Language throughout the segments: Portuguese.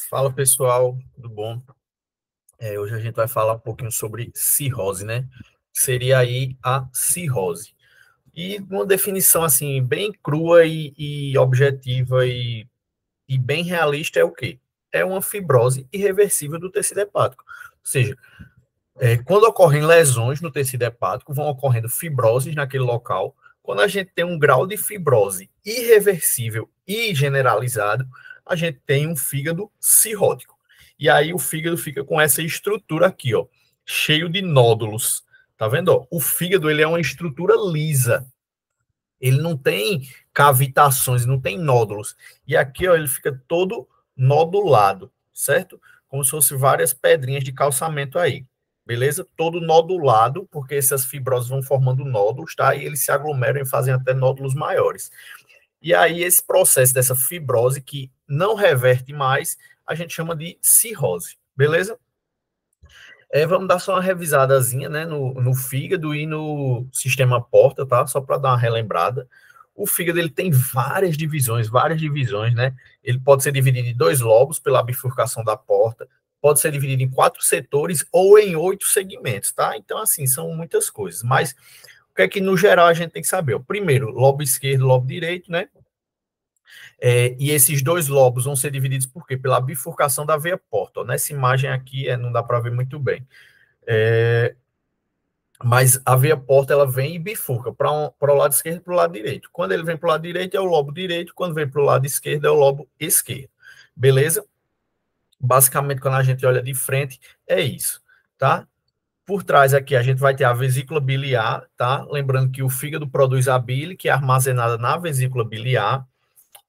Fala pessoal, tudo bom? Hoje a gente vai falar um pouquinho sobre cirrose, né? Seria aí a cirrose. E uma definição assim, bem crua e objetiva e bem realista é o quê? É uma fibrose irreversível do tecido hepático. Ou seja, quando ocorrem lesões no tecido hepático, vão ocorrendo fibroses naquele local. Quando a gente tem um grau de fibrose irreversível e generalizado, a gente tem um fígado cirrótico. E aí o fígado fica com essa estrutura aqui, ó, cheio de nódulos. Tá vendo? Ó? O fígado ele é uma estrutura lisa. Ele não tem cavitações, não tem nódulos. E aqui, ó, ele fica todo nodulado, certo? Como se fosse várias pedrinhas de calçamento aí. Beleza? Todo nodulado, porque essas fibroses vão formando nódulos, tá? E eles se aglomeram e fazem até nódulos maiores. E aí, esse processo dessa fibrose que não reverte mais, a gente chama de cirrose. Beleza? Vamos dar só uma revisadazinha, né, no fígado e no sistema porta, tá? Só para dar uma relembrada. O fígado ele tem várias divisões, né? Ele pode ser dividido em dois lobos pela bifurcação da porta, pode ser dividido em 4 setores ou em 8 segmentos, tá? Então, assim, são muitas coisas. Mas o que é que, no geral, a gente tem que saber? O primeiro, lobo esquerdo, lobo direito, né? E esses dois lobos vão ser divididos por quê? Pela bifurcação da veia porta. Ó. Nessa imagem aqui, não dá para ver muito bem. Mas a veia porta ela vem e bifurca para o lado esquerdo e para o lado direito. Quando ele vem para o lado direito é o lobo direito, quando vem para o lado esquerdo é o lobo esquerdo. Beleza? Basicamente, quando a gente olha de frente, é isso, tá? Por trás aqui a gente vai ter a vesícula biliar, tá? Lembrando que o fígado produz a bile, que é armazenada na vesícula biliar,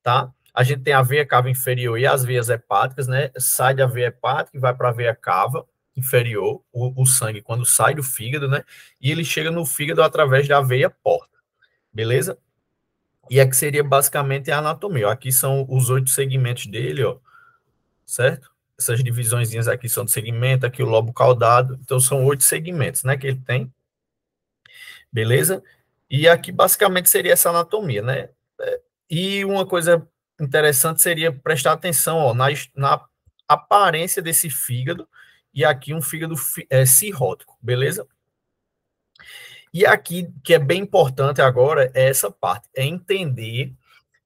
tá? A gente tem a veia cava inferior e as veias hepáticas, né? Sai da veia hepática e vai para a veia cava inferior, o sangue quando sai do fígado, né? E ele chega no fígado através da veia porta, beleza? E aqui seria basicamente a anatomia. Ó. Aqui são os 8 segmentos dele, ó, certo? Essas divisõezinhas aqui são de segmento, aqui o lobo caudado. Então são 8 segmentos, né, que ele tem, beleza? E aqui basicamente seria essa anatomia, né? E uma coisa interessante seria prestar atenção ó, na aparência desse fígado, e aqui um fígado cirrótico, beleza? E aqui, que é bem importante agora, é essa parte, é entender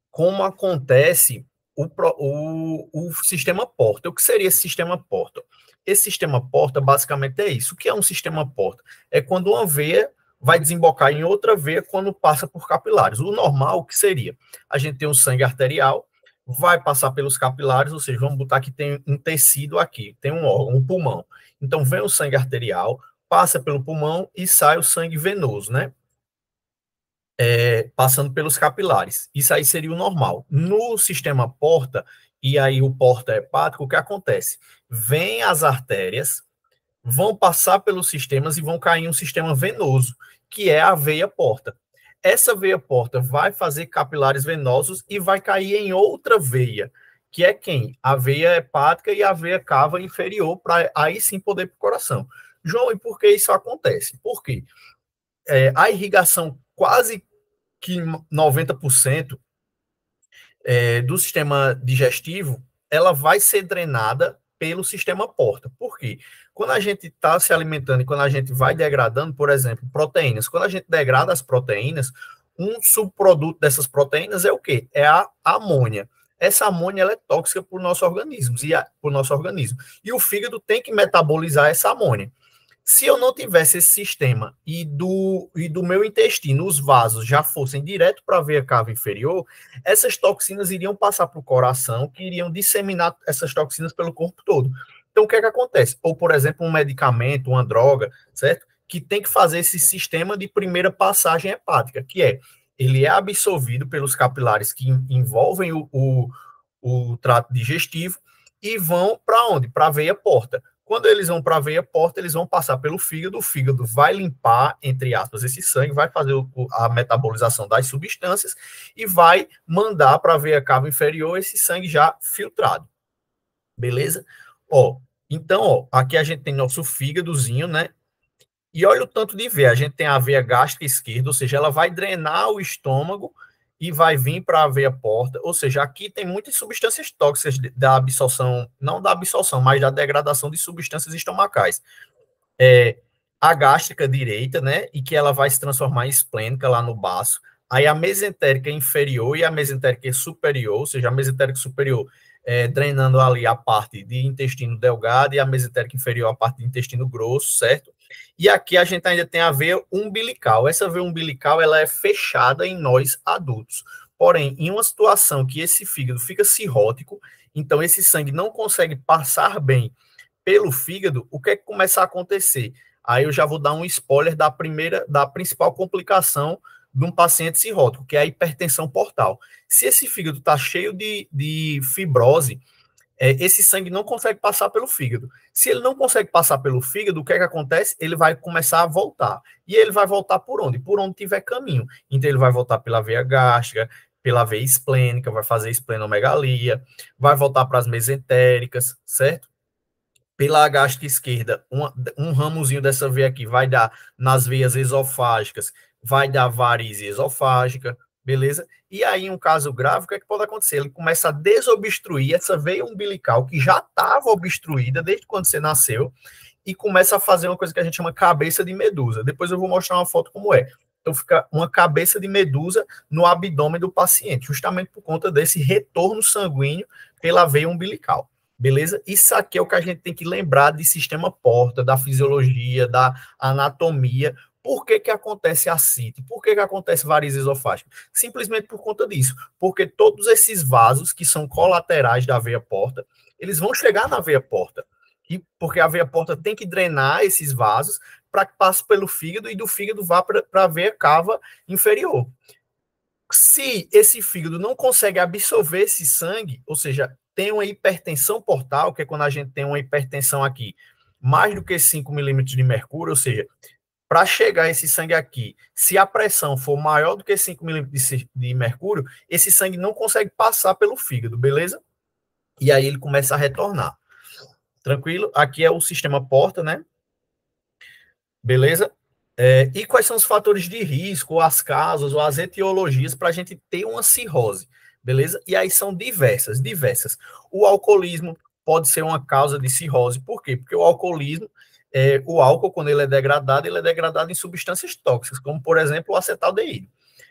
como acontece o sistema porta. O que seria esse sistema porta? Esse sistema porta, basicamente, é isso. O que é um sistema porta? É quando uma veia vai desembocar em outra veia quando passa por capilares. O normal, o que seria? A gente tem um sangue arterial, vai passar pelos capilares, ou seja, vamos botar que tem um tecido aqui, tem um órgão, um pulmão. Então, vem o sangue arterial, passa pelo pulmão e sai o sangue venoso, né? Passando pelos capilares. Isso aí seria o normal. No sistema porta, e aí o porta hepático, o que acontece? Vêm as artérias, vão passar pelos sistemas e vão cair em um sistema venoso, que é a veia porta. Essa veia porta vai fazer capilares venosos e vai cair em outra veia, que é quem? A veia hepática e a veia cava inferior, para aí sim poder para o coração. João, e por que isso acontece? Por quê? A irrigação quase que 90% do sistema digestivo, ela vai ser drenada pelo sistema porta. Por quê? Quando a gente está se alimentando e quando a gente vai degradando, por exemplo, proteínas, quando a gente degrada as proteínas, um subproduto dessas proteínas é o quê? É a amônia. Essa amônia ela é tóxica para o nosso organismo, e o fígado tem que metabolizar essa amônia. Se eu não tivesse esse sistema e do meu intestino, os vasos já fossem direto para a veia cava inferior, essas toxinas iriam passar para o coração, que iriam disseminar essas toxinas pelo corpo todo. Então, o que é que acontece? Ou, por exemplo, um medicamento, uma droga, certo? Que tem que fazer esse sistema de primeira passagem hepática, que ele é absorvido pelos capilares que envolvem o trato digestivo e vão para onde? Para a veia porta. Quando eles vão para a veia porta, eles vão passar pelo fígado, o fígado vai limpar, entre aspas, esse sangue, vai fazer a metabolização das substâncias e vai mandar para a veia cava inferior esse sangue já filtrado. Beleza? Ó, então, ó, aqui a gente tem nosso fígadozinho, né? E olha o tanto de veia. A gente tem a veia gástrica esquerda, ou seja, ela vai drenar o estômago e vai vir para a veia porta, ou seja, aqui tem muitas substâncias tóxicas da absorção, não da absorção, mas da degradação de substâncias estomacais. A gástrica direita, né, e que ela vai se transformar em esplênica lá no baço. Aí a mesentérica inferior e a mesentérica superior, ou seja, a mesentérica superior drenando ali a parte de intestino delgado e a mesentérica inferior a parte de intestino grosso, certo? E aqui a gente ainda tem a veia umbilical. Essa veia umbilical ela é fechada em nós adultos. Porém, em uma situação que esse fígado fica cirrótico, então esse sangue não consegue passar bem pelo fígado, o que é que começa a acontecer? Aí eu já vou dar um spoiler da principal complicação de um paciente cirrótico, que é a hipertensão portal. Se esse fígado está cheio de fibrose, esse sangue não consegue passar pelo fígado. Se ele não consegue passar pelo fígado, o que é que acontece? Ele vai começar a voltar. E ele vai voltar por onde? Por onde tiver caminho. Então ele vai voltar pela veia gástrica, pela veia esplênica, vai fazer esplenomegalia, vai voltar para as mesentéricas, certo? Pela gástrica esquerda, um ramozinho dessa veia aqui vai dar nas veias esofágicas, vai dar varize esofágica, beleza? E aí, em um caso grave, o que é que pode acontecer? Ele começa a desobstruir essa veia umbilical, que já estava obstruída desde quando você nasceu, e começa a fazer uma coisa que a gente chama cabeça de medusa. Depois eu vou mostrar uma foto como é. Então, fica uma cabeça de medusa no abdômen do paciente, justamente por conta desse retorno sanguíneo pela veia umbilical. Beleza? Isso aqui é o que a gente tem que lembrar de sistema porta, da fisiologia, da anatomia. Por que que acontece ascite? Por que que acontece varize esofágica? Simplesmente por conta disso. Porque todos esses vasos que são colaterais da veia porta, eles vão chegar na veia porta. E porque a veia porta tem que drenar esses vasos para que passe pelo fígado e do fígado vá para a veia cava inferior. Se esse fígado não consegue absorver esse sangue, ou seja, tem uma hipertensão portal, que é quando a gente tem uma hipertensão aqui, mais do que 5 milímetros de mercúrio, ou seja, para chegar esse sangue aqui, se a pressão for maior do que 5 milímetros de mercúrio, esse sangue não consegue passar pelo fígado, beleza? E aí ele começa a retornar. Tranquilo? Aqui é o sistema porta, né? Beleza? E quais são os fatores de risco, ou as causas, ou as etiologias para a gente ter uma cirrose? Beleza? E aí são diversas. O alcoolismo pode ser uma causa de cirrose. Por quê? Porque o alcoolismo, o álcool, quando ele é degradado em substâncias tóxicas, como, por exemplo, o acetaldeído.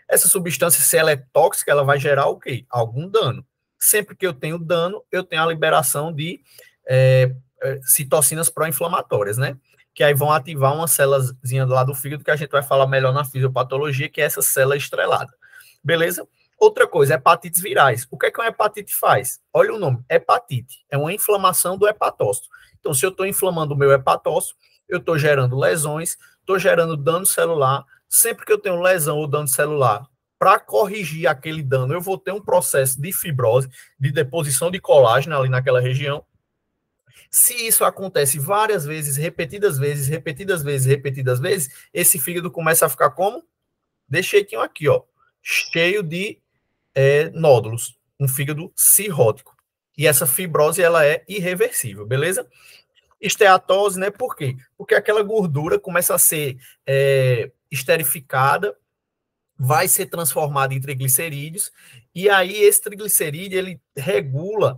Essa substância, se ela é tóxica, ela vai gerar o quê? Algum dano. Sempre que eu tenho dano, eu tenho a liberação de citocinas pró-inflamatórias, né? Que aí vão ativar uma céluazinha lá do fígado, que a gente vai falar melhor na fisiopatologia, que é essa célula estrelada. Beleza? Outra coisa, hepatites virais. O que é que uma hepatite faz? Olha o nome, hepatite. É uma inflamação do hepatócito. Então, se eu estou inflamando o meu hepatócito, eu estou gerando lesões, estou gerando dano celular. Sempre que eu tenho lesão ou dano celular, para corrigir aquele dano, eu vou ter um processo de fibrose, de deposição de colágeno ali naquela região. Se isso acontece várias vezes, repetidas vezes, esse fígado começa a ficar como? Desse jeitinho aqui, ó, cheio de nódulos, um fígado cirrótico. E essa fibrose, ela é irreversível, beleza? Esteatose, né? Por quê? Porque aquela gordura começa a ser esterificada, vai ser transformado em triglicerídeos, e aí esse triglicerídeo, ele regula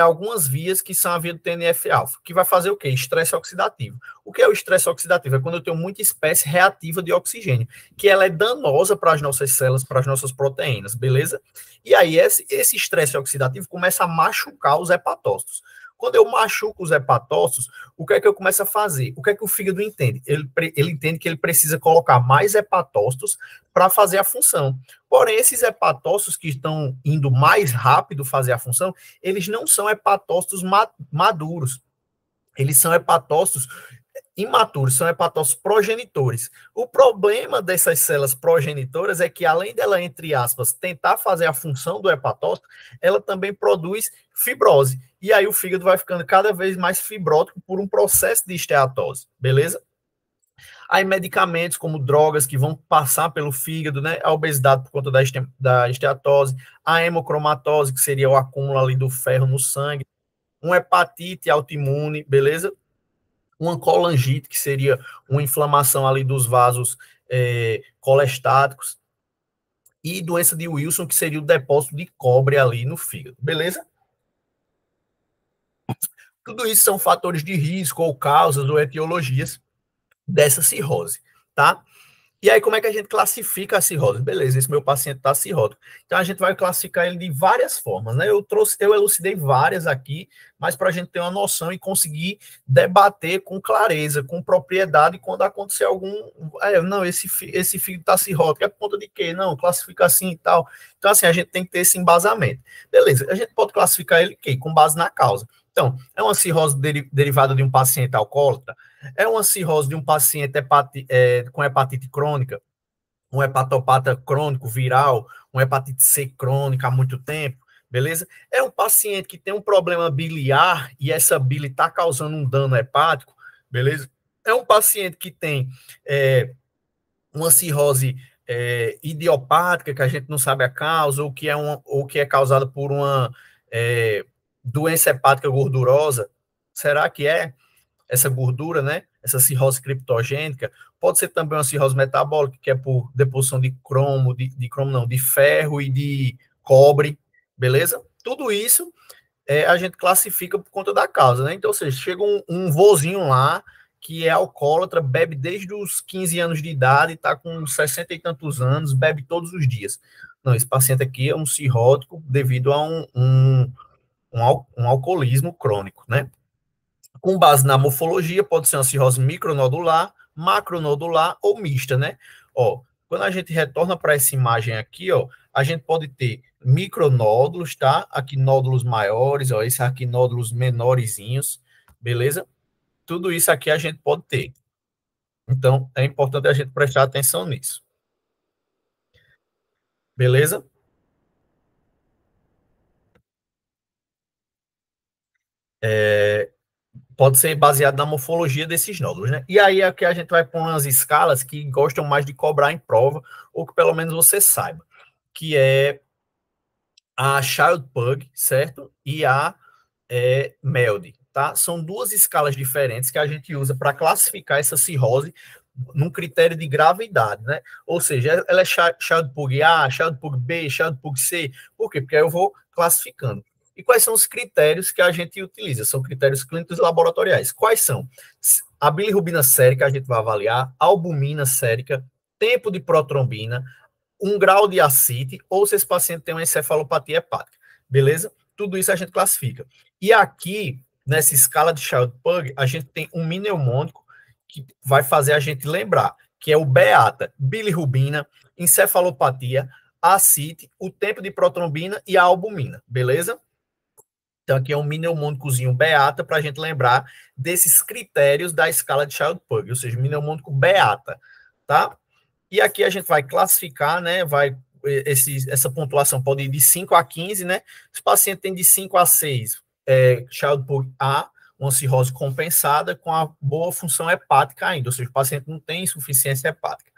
algumas vias que são a via do TNF-alfa, que vai fazer o quê? Estresse oxidativo. O que é o estresse oxidativo? É quando eu tenho muita espécie reativa de oxigênio, que ela é danosa para as nossas células, para as nossas proteínas, beleza? E aí esse estresse oxidativo começa a machucar os hepatócitos. Quando eu machuco os hepatócitos, o que é que eu começo a fazer? O que é que o fígado entende? Ele entende que ele precisa colocar mais hepatócitos para fazer a função. Porém, esses hepatócitos que estão indo mais rápido fazer a função, eles não são hepatócitos maduros. Eles são hepatócitos imaturos, são hepatócitos progenitores. O problema dessas células progenitoras é que, além dela, entre aspas, tentar fazer a função do hepatócito, ela também produz fibrose. E aí o fígado vai ficando cada vez mais fibrótico por um processo de esteatose, beleza? Aí medicamentos como drogas que vão passar pelo fígado, né? A obesidade por conta da esteatose, a hemocromatose, que seria o acúmulo ali do ferro no sangue, uma hepatite autoimune, beleza? Uma colangite, que seria uma inflamação ali dos vasos colestáticos. e doença de Wilson, que seria o depósito de cobre ali no fígado, beleza? Tudo isso são fatores de risco, ou causas, ou etiologias dessa cirrose, tá? E aí, como é que a gente classifica a cirrose? Beleza, esse meu paciente está cirrótico. Então, a gente vai classificar ele de várias formas, né? Eu elucidei várias aqui, mas para a gente ter uma noção e conseguir debater com clareza, com propriedade, quando acontecer algum. Não, esse filho está cirrótico, é por conta de quê? Não, classifica assim e tal. Então, assim, a gente tem que ter esse embasamento. Beleza, a gente pode classificar ele com base na causa. Então, é uma cirrose derivada de um paciente alcoólatra? É uma cirrose de um paciente com hepatite crônica, um hepatopata crônico viral, uma hepatite C crônica há muito tempo, beleza? É um paciente que tem um problema biliar e essa bile está causando um dano hepático, beleza? É um paciente que tem uma cirrose idiopática, que a gente não sabe a causa, ou que é causada por uma doença hepática gordurosa. Será que é? Essa gordura, né? Essa cirrose criptogênica, pode ser também uma cirrose metabólica, que é por deposição de cromo, de ferro e de cobre, beleza? Tudo isso a gente classifica por conta da causa, né? Então, ou seja, chega um vozinho lá que é alcoólatra, bebe desde os 15 anos de idade, está com 60 e tantos anos, bebe todos os dias. Não, esse paciente aqui é um cirrótico devido a um alcoolismo crônico, né? Com base na morfologia, pode ser uma cirrose micronodular, macronodular ou mista, né? Ó, quando a gente retorna para essa imagem aqui, ó, a gente pode ter micronódulos, tá? Aqui nódulos maiores, ó, esse aqui nódulos menorzinhos, beleza? Tudo isso aqui a gente pode ter. Então, é importante a gente prestar atenção nisso. Beleza? Pode ser baseado na morfologia desses nódulos, né? E aí é que a gente vai pôr umas escalas que gostam mais de cobrar em prova, ou que pelo menos você saiba, que é a Child Pug, certo? E a MELD, tá? São duas escalas diferentes que a gente usa para classificar essa cirrose num critério de gravidade, né? Ou seja, ela é Child Pug A, Child Pug B, Child Pug C. Por quê? Porque aí eu vou classificando. E quais são os critérios que a gente utiliza? São critérios clínicos e laboratoriais. Quais são? A bilirrubina sérica a gente vai avaliar, a albumina sérica, tempo de protrombina, um grau de ascite, ou se esse paciente tem uma encefalopatia hepática. Beleza? Tudo isso a gente classifica. E aqui, nessa escala de Child-Pugh, a gente tem um mnemônico que vai fazer a gente lembrar, que é o BEATA, bilirrubina, encefalopatia, ascite, o tempo de protrombina e a albumina, beleza? Então, aqui é um mnemônicozinho BEATA para a gente lembrar desses critérios da escala de Child-Pugh, ou seja, mnemônico BEATA, tá? E aqui a gente vai classificar, né? Essa pontuação pode ir de 5 a 15, né? Se o paciente tem de 5 a 6, Child-Pugh A, uma cirrose compensada com a boa função hepática ainda, ou seja, o paciente não tem insuficiência hepática.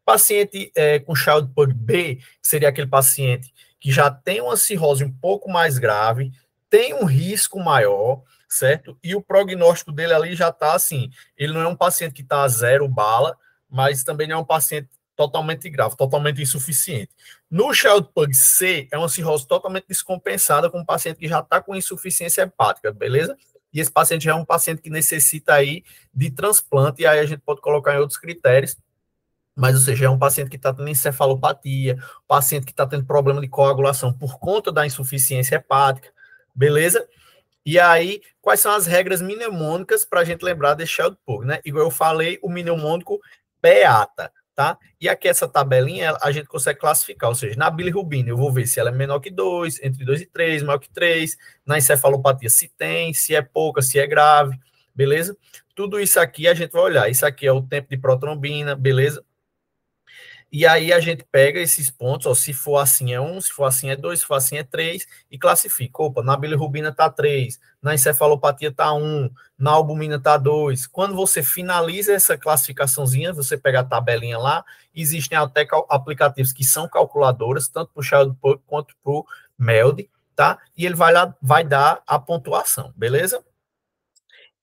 O paciente com Child-Pugh B, que seria aquele paciente que já tem uma cirrose um pouco mais grave, tem um risco maior, certo? E o prognóstico dele ali já está assim, ele não é um paciente que está a 0 bala, mas também não é um paciente totalmente grave, totalmente insuficiente. No Child-Pugh C, é uma cirrose totalmente descompensada com um paciente que já está com insuficiência hepática, beleza? E esse paciente já é um paciente que necessita aí de transplante, e aí a gente pode colocar em outros critérios, mas, ou seja, é um paciente que está tendo encefalopatia, paciente que está tendo problema de coagulação por conta da insuficiência hepática, beleza? E aí, quais são as regras mnemônicas para a gente lembrar desse Child-Pugh, né? Igual eu falei, o mnemônico BEATA, tá? E aqui essa tabelinha a gente consegue classificar, ou seja, na bilirrubina eu vou ver se ela é menor que 2, entre 2 e 3, maior que 3, na encefalopatia se tem, se é pouca, se é grave, beleza? Tudo isso aqui a gente vai olhar, isso aqui é o tempo de protrombina, beleza? E aí a gente pega esses pontos, ó, se for assim é 1, se for assim é 2, se for assim é 3, e classifica. Opa, na bilirrubina está 3, na encefalopatia está 1, na albumina está 2. Quando você finaliza essa classificaçãozinha, você pega a tabelinha lá, existem até aplicativos que são calculadoras, tanto para o Child-Pugh quanto para o MELD, tá? E ele vai dar a pontuação, beleza?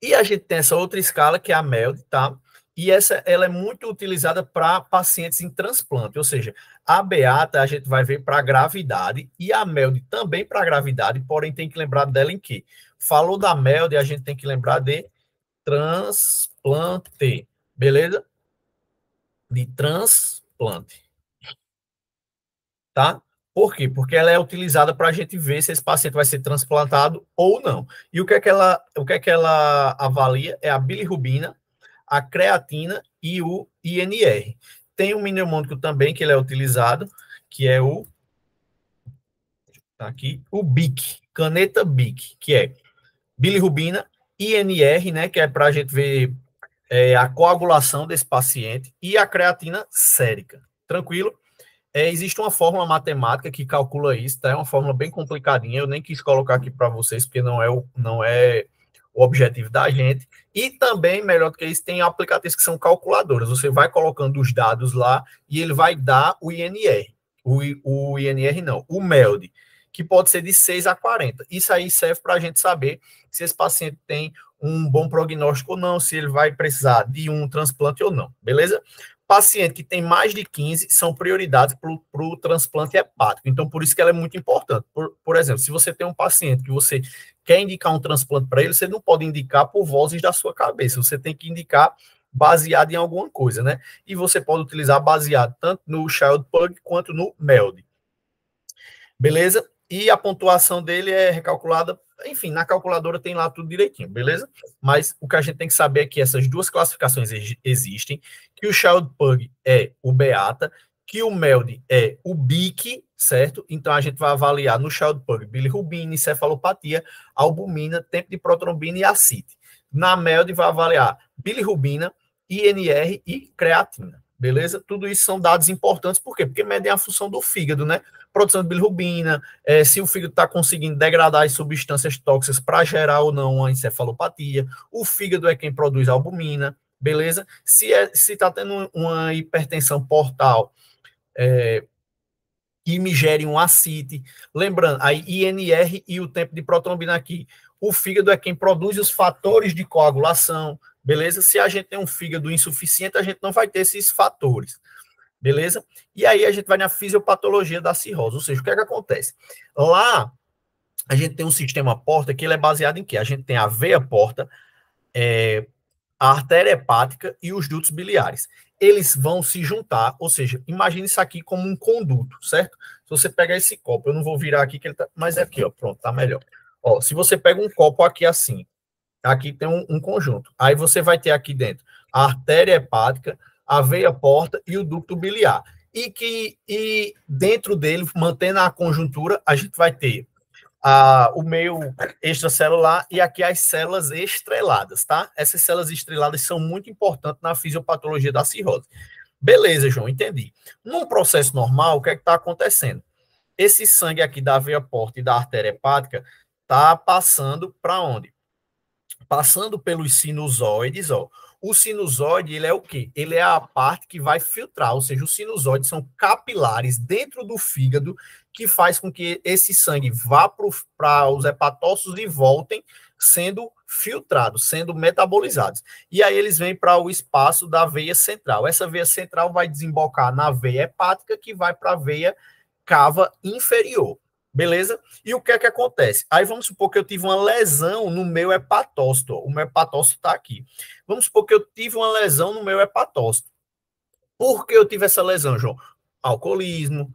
E a gente tem essa outra escala, que é a MELD, tá? E ela é muito utilizada para pacientes em transplante, ou seja, a beata a gente vai ver para gravidade e a MELD também para gravidade, porém tem que lembrar dela em quê? Falou da MELD, a gente tem que lembrar de transplante, beleza? De transplante, tá? Por quê? Porque ela é utilizada para a gente ver se esse paciente vai ser transplantado ou não. E o que é que ela avalia? É a bilirrubina, a creatina e o INR. Tem um mnemônico também que ele é utilizado, que é o tá aqui, o BIC, caneta BIC, que é bilirrubina, INR, né, que é para a gente ver a coagulação desse paciente, e a creatina sérica. Tranquilo? Existe uma fórmula matemática que calcula isso, tá? É uma fórmula bem complicadinha, eu nem quis colocar aqui para vocês, porque não é o objetivo da gente. E também, melhor do que isso, tem aplicativos que são calculadoras. Você vai colocando os dados lá e ele vai dar o INR. O INR não, o MELD, que pode ser de 6 a 40. Isso aí serve para a gente saber se esse paciente tem um bom prognóstico ou não, se ele vai precisar de um transplante ou não, beleza? Paciente que tem mais de 15 são prioridades para o transplante hepático. Então, por isso que ela é muito importante. Por exemplo, se você tem um paciente que você quer indicar um transplante para ele, você não pode indicar por vozes da sua cabeça. Você tem que indicar baseado em alguma coisa, né? E você pode utilizar baseado tanto no Child Pug quanto no MELD. Beleza? E a pontuação dele é recalculada, enfim, na calculadora tem lá tudo direitinho, beleza? Mas o que a gente tem que saber é que essas duas classificações existem, que o Child Pug é o Beata, que o MELD é o BIC, certo? Então a gente vai avaliar no Child Pug bilirrubina, encefalopatia, albumina, tempo de protrombina e ascite. Na MELD vai avaliar bilirrubina, INR e creatina, beleza? Tudo isso são dados importantes, por quê? Porque medem a função do fígado, né? Produção de bilirrubina, se o fígado está conseguindo degradar as substâncias tóxicas para gerar ou não uma encefalopatia, o fígado é quem produz a albumina, beleza? Se está tendo uma hipertensão portal, que me gere um ascite, lembrando, a INR e o tempo de protrombina aqui, o fígado é quem produz os fatores de coagulação, beleza? Se a gente tem um fígado insuficiente, a gente não vai ter esses fatores. Beleza? E aí a gente vai na fisiopatologia da cirrose, ou seja, o que é que acontece? Lá, a gente tem um sistema porta que ele é baseado em quê? A gente tem a veia porta, a artéria hepática e os dutos biliares. Eles vão se juntar, ou seja, imagine isso aqui como um conduto, certo? Se você pegar esse copo, eu não vou virar aqui, que ele tá, mas é aqui, ó, pronto, tá melhor. Ó, se você pega um copo aqui assim, aqui tem um conjunto. Aí você vai ter aqui dentro a artéria hepática, a veia porta e o ducto biliar. E dentro dele, mantendo a conjuntura, a gente vai ter o meio extracelular e aqui as células estreladas, tá? Essas células estreladas são muito importantes na fisiopatologia da cirrose. Beleza, João, entendi. Num processo normal, o que é que está acontecendo? Esse sangue aqui da veia porta e da artéria hepática está passando para onde? Passando pelos sinusoides, ó. O sinusoide, ele é o quê? Ele é a parte que vai filtrar, ou seja, os sinusoides são capilares dentro do fígado que faz com que esse sangue vá para os hepatócitos e voltem sendo filtrados, sendo metabolizados. E aí eles vêm para o espaço da veia central. Essa veia central vai desembocar na veia hepática, que vai para a veia cava inferior. Beleza? E o que é que acontece? Aí vamos supor que eu tive uma lesão no meu hepatócito. O meu hepatócito está aqui. Vamos supor que eu tive uma lesão no meu hepatócito. Por que eu tive essa lesão, João? Alcoolismo,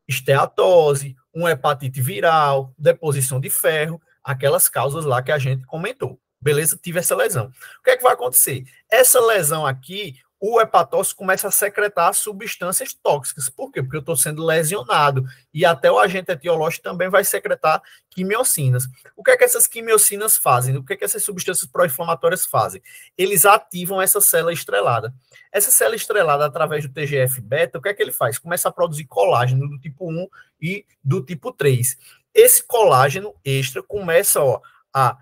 esteatose, uma hepatite viral, deposição de ferro, aquelas causas lá que a gente comentou. Beleza? Tive essa lesão. O que é que vai acontecer? Essa lesão aqui, o hepatócito começa a secretar substâncias tóxicas. Por quê? Porque eu estou sendo lesionado. E até o agente etiológico também vai secretar quimiocinas. O que é que essas quimiocinas fazem? O que é que essas substâncias pró-inflamatórias fazem? Eles ativam essa célula estrelada. Essa célula estrelada, através do TGF-beta, o que é que ele faz? Começa a produzir colágeno do tipo 1 e do tipo 3. Esse colágeno extra começa a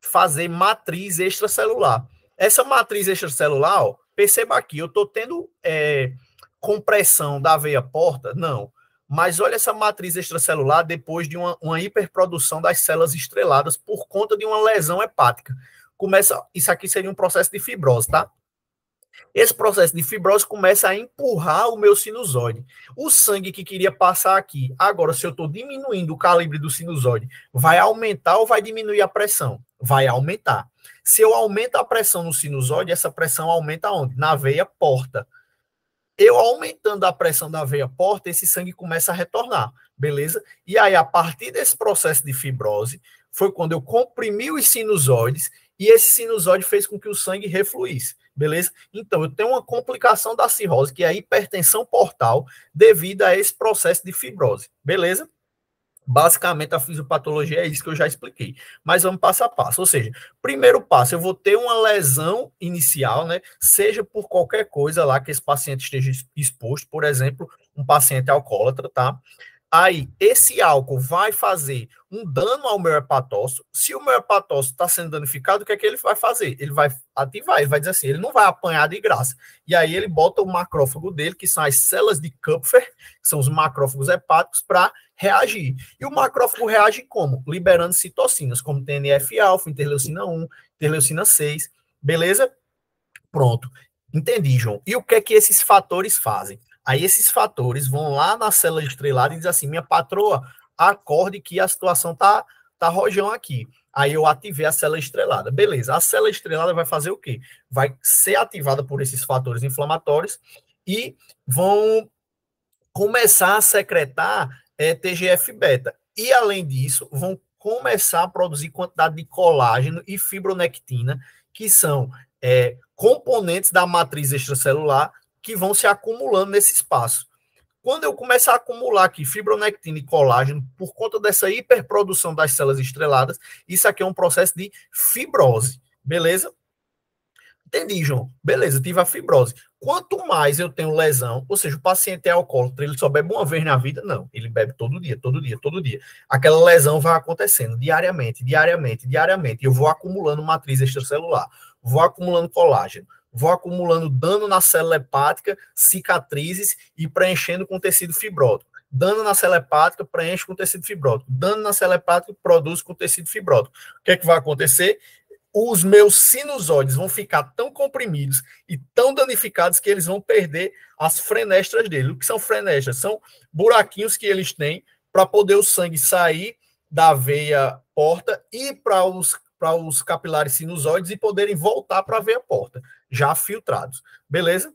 fazer matriz extracelular. Essa matriz extracelular, ó, perceba aqui, eu estou tendo compressão da veia porta? Não. Mas olha essa matriz extracelular depois de uma hiperprodução das células estreladas por conta de uma lesão hepática. Isso aqui seria um processo de fibrose, tá? Esse processo de fibrose começa a empurrar o meu sinusoide. O sangue que queria passar aqui, agora, se eu estou diminuindo o calibre do sinusoide, vai aumentar ou vai diminuir a pressão? Vai aumentar. Se eu aumento a pressão no sinusoide, essa pressão aumenta onde? Na veia porta. Eu aumentando a pressão da veia porta, esse sangue começa a retornar, beleza? E aí, a partir desse processo de fibrose, foi quando eu comprimi os sinusoides e esse sinusoide fez com que o sangue refluísse, beleza? Então, eu tenho uma complicação da cirrose, que é a hipertensão portal, devido a esse processo de fibrose, beleza? Basicamente, a fisiopatologia é isso que eu já expliquei. Mas vamos passo a passo. Ou seja, primeiro passo, eu vou ter uma lesão inicial, né? Seja por qualquer coisa lá que esse paciente esteja exposto, por exemplo, um paciente alcoólatra, tá? Aí, esse álcool vai fazer um dano ao meu hepatócito. Se o meu hepatócito está sendo danificado, o que é que ele vai fazer? Ele vai ativar, ele vai dizer assim, ele não vai apanhar de graça. E aí ele bota o macrófago dele, que são as células de Kupfer, que são os macrófagos hepáticos, para reagir. E o macrófago reage como? Liberando citocinas, como TNF-alfa, interleucina 1, interleucina 6, beleza? Pronto. Entendi, João. E o que é que esses fatores fazem? Aí esses fatores vão lá na célula estrelada e dizem assim, minha patroa, acorde que a situação tá rojão aqui. Aí eu ativei a célula estrelada. Beleza, a célula estrelada vai fazer o quê? Vai ser ativada por esses fatores inflamatórios e vão começar a secretar TGF-beta. E, além disso, vão começar a produzir quantidade de colágeno e fibronectina, que são componentes da matriz extracelular que vão se acumulando nesse espaço. Quando eu começar a acumular aqui fibronectina e colágeno, por conta dessa hiperprodução das células estreladas, isso aqui é um processo de fibrose, beleza? Entendi, João. Beleza, tive a fibrose. Quanto mais eu tenho lesão, ou seja, o paciente é alcoólatra, ele só bebe uma vez na vida? Não, ele bebe todo dia, todo dia, todo dia. Aquela lesão vai acontecendo diariamente, diariamente, diariamente. Eu vou acumulando matriz extracelular, vou acumulando colágeno, vou acumulando dano na célula hepática, cicatrizes e preenchendo com tecido fibrótico. Dano na célula hepática, preenche com tecido fibrótico. Dano na célula hepática, produz com tecido fibrótico. O que é que vai acontecer? Os meus sinusoides vão ficar tão comprimidos e tão danificados que eles vão perder as frenestras dele. O que são frenestras? São buraquinhos que eles têm para poder o sangue sair da veia porta e para os capilares sinusoides e poderem voltar para a veia porta, já filtrados. Beleza?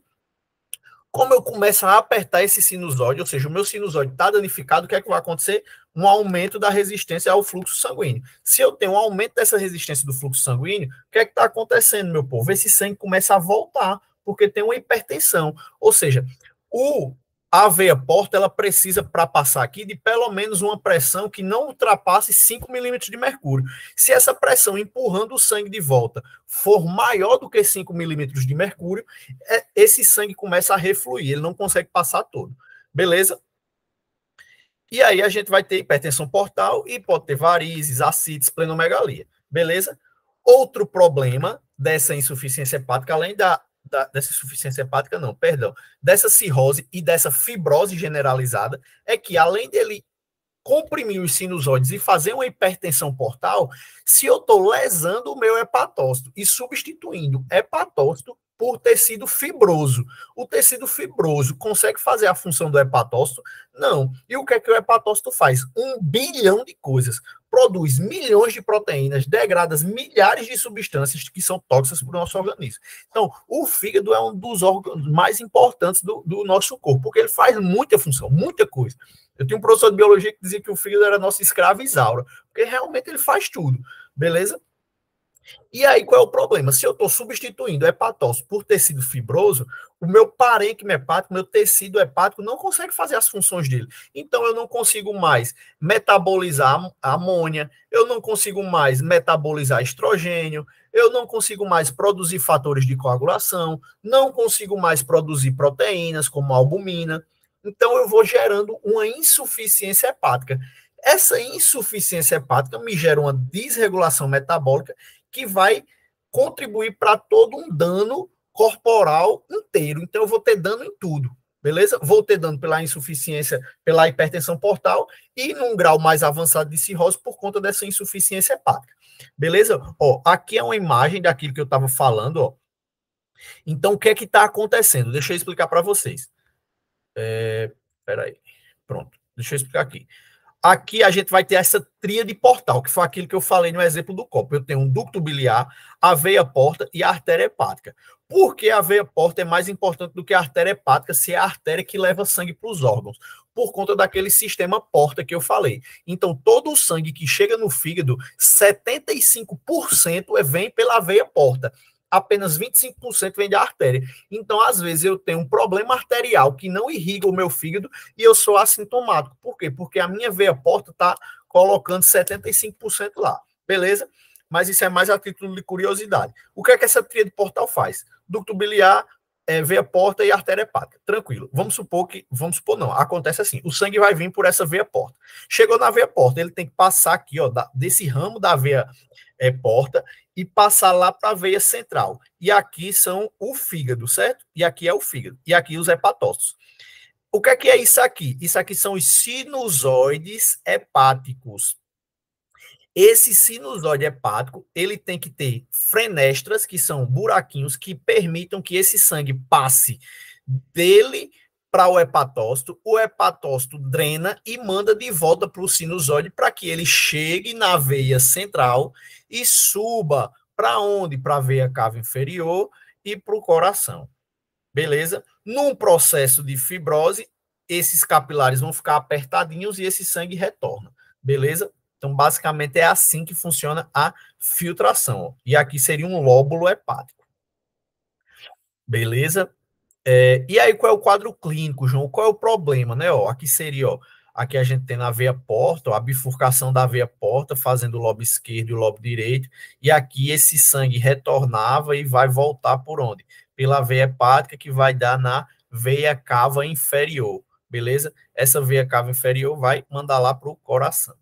Como eu começo a apertar esse sinusoide, ou seja, o meu sinusoide está danificado, o que é que vai acontecer? Um aumento da resistência ao fluxo sanguíneo. Se eu tenho um aumento dessa resistência do fluxo sanguíneo, o que é que está acontecendo, meu povo? Esse sangue começa a voltar, porque tem uma hipertensão. Ou seja, a veia porta, ela precisa, para passar aqui, de pelo menos uma pressão que não ultrapasse 5 milímetros de mercúrio. Se essa pressão empurrando o sangue de volta for maior do que 5 milímetros de mercúrio, esse sangue começa a refluir, ele não consegue passar todo. Beleza? E aí a gente vai ter hipertensão portal e pode ter varizes, ascites, esplenomegalia. Beleza? Outro problema dessa insuficiência hepática, além dessa insuficiência hepática, não, perdão, dessa cirrose e dessa fibrose generalizada, é que além dele comprimir os sinusoides e fazer uma hipertensão portal, se eu estou lesando o meu hepatócito e substituindo hepatócito por tecido fibroso. O tecido fibroso consegue fazer a função do hepatócito? Não. E o que é que o hepatócito faz? 1 bilhão de coisas. Produz milhões de proteínas, degrada milhares de substâncias que são tóxicas para o nosso organismo. Então, o fígado é um dos órgãos mais importantes do nosso corpo, porque ele faz muita função, muita coisa. Eu tinha um professor de biologia que dizia que o fígado era nosso escravo Isaura, porque realmente ele faz tudo, beleza? E aí, qual é o problema? Se eu estou substituindo hepatócito por tecido fibroso, o meu parênquima hepático, meu tecido hepático, não consegue fazer as funções dele. Então, eu não consigo mais metabolizar amônia, eu não consigo mais metabolizar estrogênio, eu não consigo mais produzir fatores de coagulação, não consigo mais produzir proteínas, como a albumina. Então, eu vou gerando uma insuficiência hepática. Essa insuficiência hepática me gera uma desregulação metabólica que vai contribuir para todo um dano corporal inteiro. Então, eu vou ter dano em tudo, beleza? Vou ter dano pela insuficiência, pela hipertensão portal e num grau mais avançado de cirrose por conta dessa insuficiência hepática, beleza? Ó, aqui é uma imagem daquilo que eu estava falando, ó. Então, o que é que está acontecendo? Deixa eu explicar para vocês. Peraí. Pronto. Deixa eu explicar aqui. Aqui a gente vai ter essa tríade portal, que foi aquilo que eu falei no exemplo do copo. Eu tenho um ducto biliar, a veia porta e a artéria hepática. Por que a veia porta é mais importante do que a artéria hepática, se é a artéria que leva sangue para os órgãos? Por conta daquele sistema porta que eu falei. Então, todo o sangue que chega no fígado, 75% vem pela veia porta. Apenas 25% vem da artéria. Então, às vezes, eu tenho um problema arterial que não irriga o meu fígado e eu sou assintomático. Por quê? Porque a minha veia porta está colocando 75% lá. Beleza? Mas isso é mais a título de curiosidade. O que é que essa tríade portal faz? Ducto biliar, veia porta e artéria hepática. Tranquilo. Vamos supor não, acontece assim. O sangue vai vir por essa veia porta. Chegou na veia porta, ele tem que passar aqui, ó, desse ramo da veia porta e passar lá para a veia central. E aqui são o fígado, certo? E aqui é o fígado. E aqui os hepatócitos. O que é isso aqui? Isso aqui são os sinusoides hepáticos. Esse sinusoide hepático, ele tem que ter frenestras, que são buraquinhos que permitam que esse sangue passe dele para o hepatócito drena e manda de volta para o sinusoide para que ele chegue na veia central e suba para onde? Para a veia cava inferior e para o coração. Beleza? Num processo de fibrose, esses capilares vão ficar apertadinhos e esse sangue retorna. Beleza? Então, basicamente, é assim que funciona a filtração. E aqui seria um lóbulo hepático. Beleza? E aí, qual é o quadro clínico, João? Qual é o problema, né? Aqui seria, aqui a gente tem na veia porta, a bifurcação da veia porta, fazendo o lobo esquerdo e o lobo direito, e aqui esse sangue retornava e vai voltar por onde? Pela veia hepática, que vai dar na veia cava inferior, beleza? Essa veia cava inferior vai mandar lá para o coração.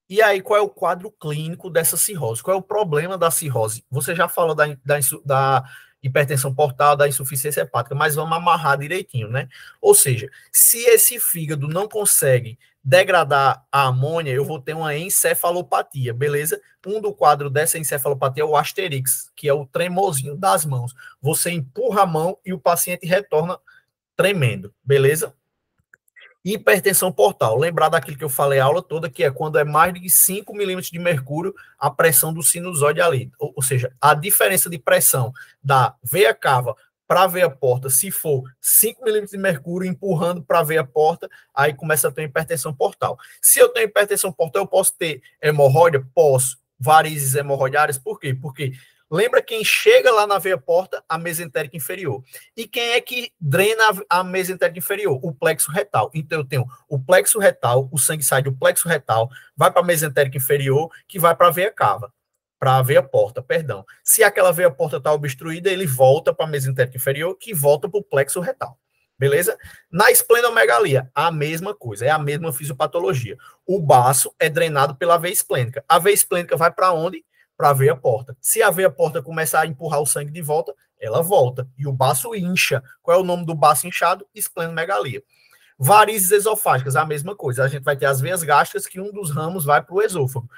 E aí, qual é o quadro clínico dessa cirrose? Qual é o problema da cirrose? Você já falou da hipertensão portal, da insuficiência hepática, mas vamos amarrar direitinho, né? Ou seja, se esse fígado não consegue degradar a amônia, eu vou ter uma encefalopatia, beleza? Um do quadro dessa encefalopatia é o asterix, que é o tremorzinho das mãos. Você empurra a mão e o paciente retorna tremendo, beleza? Hipertensão portal. Lembrar daquilo que eu falei a aula toda, que é quando é mais de 5 milímetros de mercúrio a pressão do sinusoide ali. Ou seja, a diferença de pressão da veia cava para a veia porta, se for 5 milímetros de mercúrio empurrando para a veia porta, aí começa a ter hipertensão portal. Se eu tenho hipertensão portal, eu posso ter hemorroida? Posso. Varizes hemorroidárias, por quê? Porque lembra quem chega lá na veia porta? A mesentérica inferior. E quem é que drena a mesentérica inferior? O plexo retal. Então eu tenho o plexo retal, o sangue sai do plexo retal, vai para a mesentérica inferior, que vai para a veia cava, para a veia porta, perdão. Se aquela veia porta está obstruída, ele volta para a mesentérica inferior, que volta para o plexo retal. Beleza? Na esplenomegalia, a mesma coisa, é a mesma fisiopatologia. O baço é drenado pela veia esplênica. A veia esplênica vai para onde? Para a veia porta. Se a veia porta começar a empurrar o sangue de volta, ela volta. E o baço incha. Qual é o nome do baço inchado? Esplenomegalia. Varizes esofágicas, a mesma coisa. A gente vai ter as veias gástricas, que um dos ramos vai para o esôfago.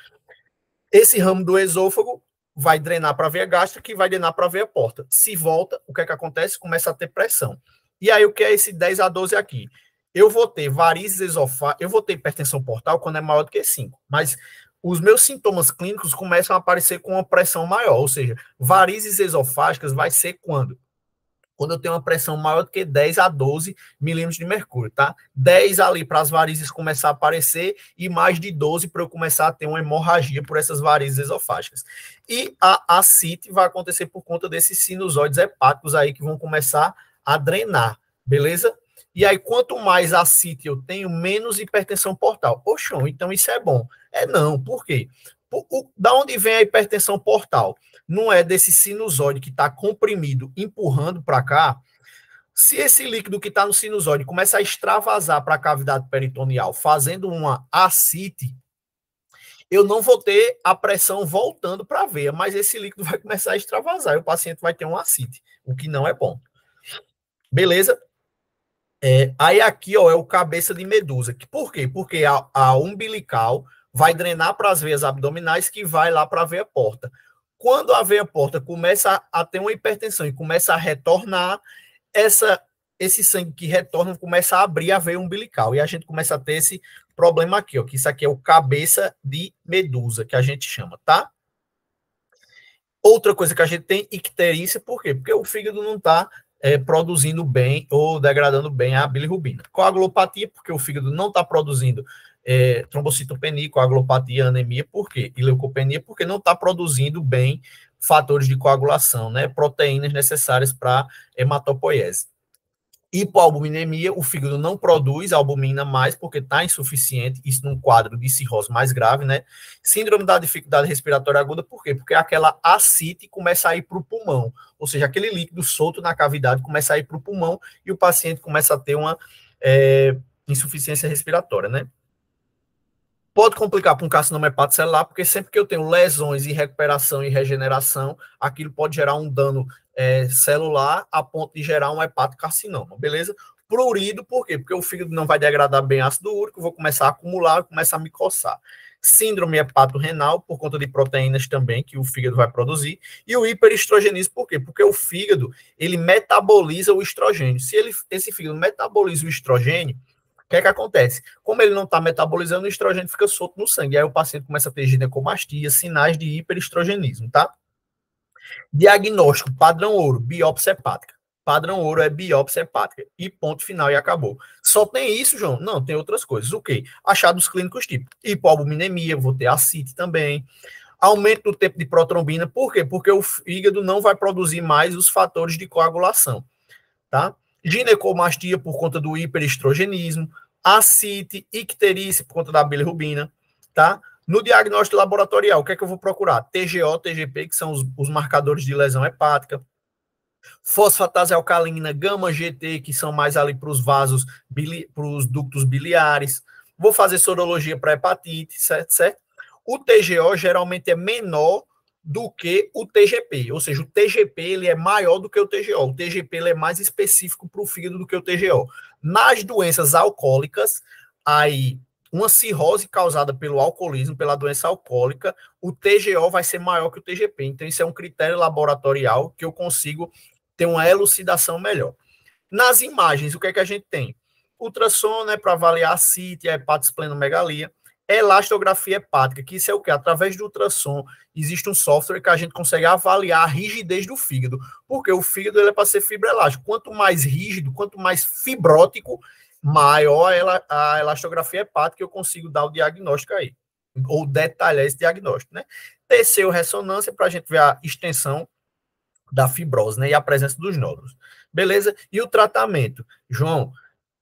Esse ramo do esôfago vai drenar para a veia gástrica, que vai drenar para a veia porta. Se volta, o que é que acontece? Começa a ter pressão. E aí, o que é esse 10 a 12 aqui? Eu vou ter varizes esofágicas, eu vou ter hipertensão portal quando é maior do que 5, mas os meus sintomas clínicos começam a aparecer com uma pressão maior, ou seja, varizes esofágicas vai ser quando? Quando eu tenho uma pressão maior do que 10 a 12 milímetros de mercúrio, tá? 10 ali para as varizes começar a aparecer e mais de 12 para eu começar a ter uma hemorragia por essas varizes esofágicas. E a ascite vai acontecer por conta desses sinusoides hepáticos aí que vão começar a drenar, beleza? E aí, quanto mais ascite eu tenho, menos hipertensão portal. Poxa, então isso é bom. Não, por quê? Da onde vem a hipertensão portal? Não é desse sinusoide que está comprimido, empurrando para cá. Se esse líquido que está no sinusoide começa a extravasar para a cavidade peritoneal, fazendo uma ascite, eu não vou ter a pressão voltando para a veia, mas esse líquido vai começar a extravasar e o paciente vai ter uma ascite, o que não é bom. Beleza? Aí aqui, é o cabeça de medusa. Por quê? Porque a umbilical vai drenar para as veias abdominais, que vai lá para a veia porta. Quando a veia porta começa a ter uma hipertensão e começa a retornar, esse sangue que retorna começa a abrir a veia umbilical. E a gente começa a ter esse problema aqui, ó, que isso aqui é o cabeça de medusa, que a gente chama, tá? Outra coisa que a gente tem, icterícia, por quê? Porque o fígado não está produzindo bem ou degradando bem a bilirrubina. Coagulopatia, porque o fígado não está produzindo trombocitopenia, coagulopatia, anemia, por quê? E leucopenia, porque não está produzindo bem fatores de coagulação, né? Proteínas necessárias para hematopoiese. Hipoalbuminemia, o fígado não produz albumina mais porque está insuficiente, isso num quadro de cirrose mais grave, né? Síndrome da dificuldade respiratória aguda, por quê? Porque aquela ascite começa a ir para o pulmão, ou seja, aquele líquido solto na cavidade começa a ir para o pulmão e o paciente começa a ter uma insuficiência respiratória, né? Pode complicar para um carcinoma hepatocelular, porque sempre que eu tenho lesões e recuperação e regeneração, aquilo pode gerar um dano celular a ponto de gerar um hepatocarcinoma, beleza? Prurido, por quê? Porque o fígado não vai degradar bem ácido úrico, vou começar a acumular, começar a me coçar. Síndrome hepatorrenal, por conta de proteínas também que o fígado vai produzir. E o hiperestrogenismo, por quê? Porque o fígado, ele metaboliza o estrogênio. Se esse fígado metaboliza o estrogênio, o que é que acontece? Como ele não está metabolizando, o estrogênio fica solto no sangue. Aí o paciente começa a ter ginecomastia, sinais de hiperestrogenismo, tá? Diagnóstico, padrão ouro, biópsia hepática. Padrão ouro é biópsia hepática. E ponto final e acabou. Só tem isso, João? Não, tem outras coisas. O quê? Achados clínicos tipo hipoalbuminemia, vou ter ascite também. Aumento do tempo de protrombina. Por quê? Porque o fígado não vai produzir mais os fatores de coagulação, tá? Ginecomastia por conta do hiperestrogenismo, ascite, icterícia por conta da bilirrubina, tá? No diagnóstico laboratorial, o que é que eu vou procurar? TGO, TGP, que são os marcadores de lesão hepática, fosfatase alcalina, gama GT, que são mais ali para os vasos, para os ductos biliares. Vou fazer sorologia para hepatite, certo? O TGO geralmente é menor do que o TGP, ou seja, o TGP ele é maior do que o TGO. O TGP ele é mais específico para o fígado do que o TGO. Nas doenças alcoólicas, aí uma cirrose causada pelo alcoolismo, pela doença alcoólica, o TGO vai ser maior que o TGP. Então, isso é um critério laboratorial que eu consigo ter uma elucidação melhor. Nas imagens, o que é que a gente tem? Ultrassom, né, para avaliar a CIT, a hepatosplenomegalia. Elastografia hepática, que isso é o quê? Através do ultrassom, existe um software que a gente consegue avaliar a rigidez do fígado, porque o fígado ele é para ser fibroelástico. Quanto mais rígido, quanto mais fibrótico, maior a elastografia hepática, eu consigo dar o diagnóstico aí, ou detalhar esse diagnóstico, né? TCO ressonância para a gente ver a extensão da fibrose, né? E a presença dos nódulos. Beleza? E o tratamento? João,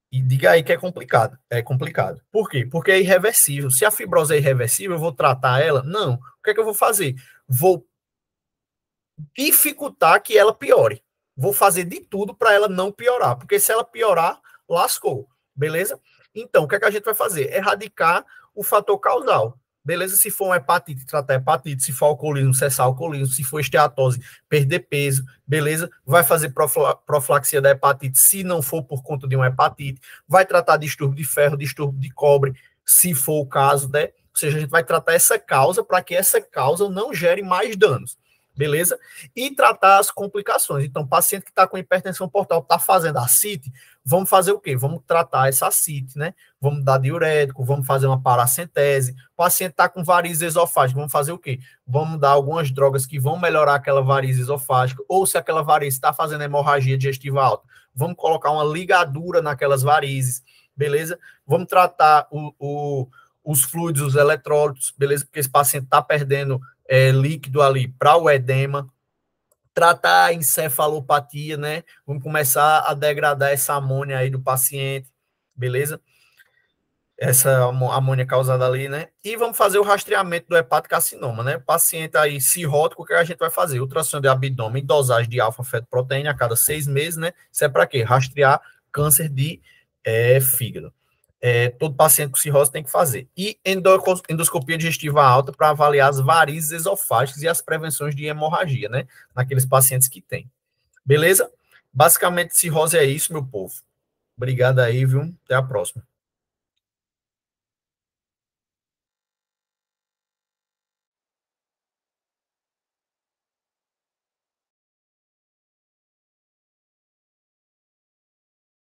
e diga aí que é complicado. É complicado. Por quê? Porque é irreversível. Se a fibrose é irreversível, eu vou tratar ela? Não. O que é que eu vou fazer? Vou dificultar que ela piore. Vou fazer de tudo para ela não piorar. Porque se ela piorar, lascou. Beleza? Então, o que é que a gente vai fazer? Erradicar o fator causal. Beleza? Se for uma hepatite, tratar hepatite. Se for alcoolismo, cessar alcoolismo. Se for esteatose, perder peso. Beleza? Vai fazer profilaxia da hepatite, se não for por conta de uma hepatite. Vai tratar distúrbio de ferro, distúrbio de cobre, se for o caso, né? Ou seja, a gente vai tratar essa causa para que essa causa não gere mais danos. Beleza? E tratar as complicações. Então, paciente que está com hipertensão portal, está fazendo ascite, vamos fazer o quê? Vamos tratar essa ascite, né? Vamos dar diurético, vamos fazer uma paracentese. O paciente está com varizes esofágicas, vamos fazer o quê? Vamos dar algumas drogas que vão melhorar aquela varize esofágica, ou se aquela varize está fazendo hemorragia digestiva alta, vamos colocar uma ligadura naquelas varizes, beleza? Vamos tratar os fluidos, os eletrólitos, beleza? Porque esse paciente está perdendo líquido ali para o edema, tratar a encefalopatia, né? Vamos começar a degradar essa amônia aí do paciente, beleza? Essa amônia causada ali, né? E vamos fazer o rastreamento do hepatocarcinoma, né? O paciente aí cirrótico, o que a gente vai fazer? Ultrassom de abdômen, dosagem de alfa-fetoproteína a cada 6 meses, né? Isso é para quê? Rastrear câncer de fígado. Todo paciente com cirrose tem que fazer. E endoscopia digestiva alta para avaliar as varizes esofágicas e as prevenções de hemorragia, né? Naqueles pacientes que tem. Beleza? Basicamente, cirrose é isso, meu povo. Obrigado aí, viu? Até a próxima.